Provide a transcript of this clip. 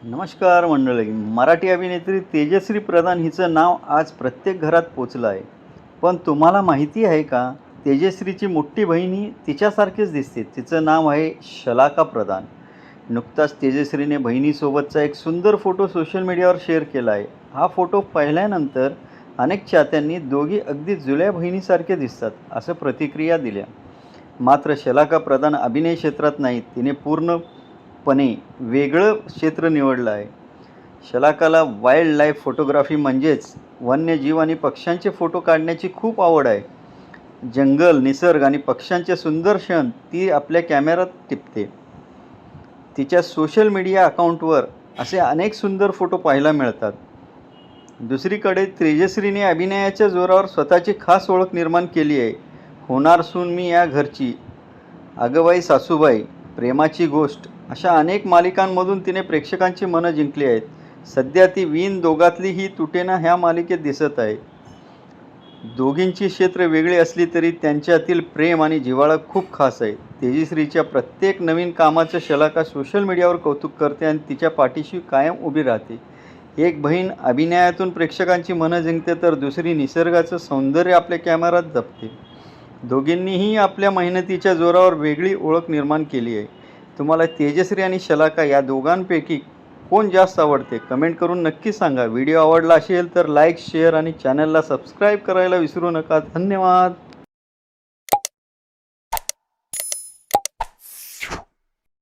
नमस्कार मंडळी. मराठी अभिनेत्री तेजश्री प्रधान हिचं नाव आज प्रत्येक घरात पोचलं आहे. पण तुम्हाला माहिती आहे का, तेजश्रीची मोठी बहीण ही तिच्यासारखीच दिसते. तिचं नाव आहे शलाका प्रधान. नुकताच तेजश्रीने बहिणीसोबतचा एक सुंदर फोटो सोशल मीडियावर शेअर केला आहे. हा फोटो पाहिल्यानंतर अनेक चाहत्यांनी दोघी अगदी जुळ्या बहिणीसारखे दिसतात असं प्रतिक्रिया दिल्या. मात्र शलाका प्रधान अभिनय क्षेत्रात नाही, तिने पूर्णपणे वेगळं क्षेत्र निवडलं आहे. शलाकाला वाईल्ड लाईफ फोटोग्राफी म्हणजेच वन्यजीव आणि पक्ष्यांचे फोटो काढण्याची खूप आवड आहे. जंगल, निसर्ग आणि पक्ष्यांचे सुंदर क्षण ती आपल्या कॅमेऱ्यात टिपते. तिच्या सोशल मीडिया अकाउंटवर असे अनेक सुंदर फोटो पाहायला मिळतात. दुसरीकडे तेजश्रीने अभिनयाच्या जोरावर स्वतःची खास ओळख निर्माण केली आहे. होणार सून मी या घरची, अगबाई सासूबाई, प्रेमाची गोष्ट अशा अनेक मालिकांमधून तिने प्रेक्षकांची मनं जिंकली आहेत. सध्या ती विण दोघातली ही तुटेना ह्या मालिकेत दिसत आहे. दोघींची क्षेत्र वेगळी असली तरी त्यांच्यातील प्रेम आणि जिव्हाळा खूप खास आहे. तेजश्रीच्या प्रत्येक नवीन कामाचं शलाका सोशल मीडियावर कौतुक करते आणि तिच्या पाठीशी कायम उभी राहते. एक बहीण अभिनयातून प्रेक्षकांची मनं जिंकते तर दुसरी निसर्गाचं सौंदर्य आपल्या कॅमेऱ्यात जपते. दोघींनीही आपल्या मेहनतीच्या जोरावर वेगळी ओळख निर्माण केली आहे. तुम्हाला तेजश्री आणि शलाका या दोघांपैकी कोण जास्त आवडते कमेंट करून नक्की सांगा. व्हिडिओ आवडला असेल तर लाईक, शेअर आणि चॅनलला सबस्क्राईब करायला विसरू नका. धन्यवाद.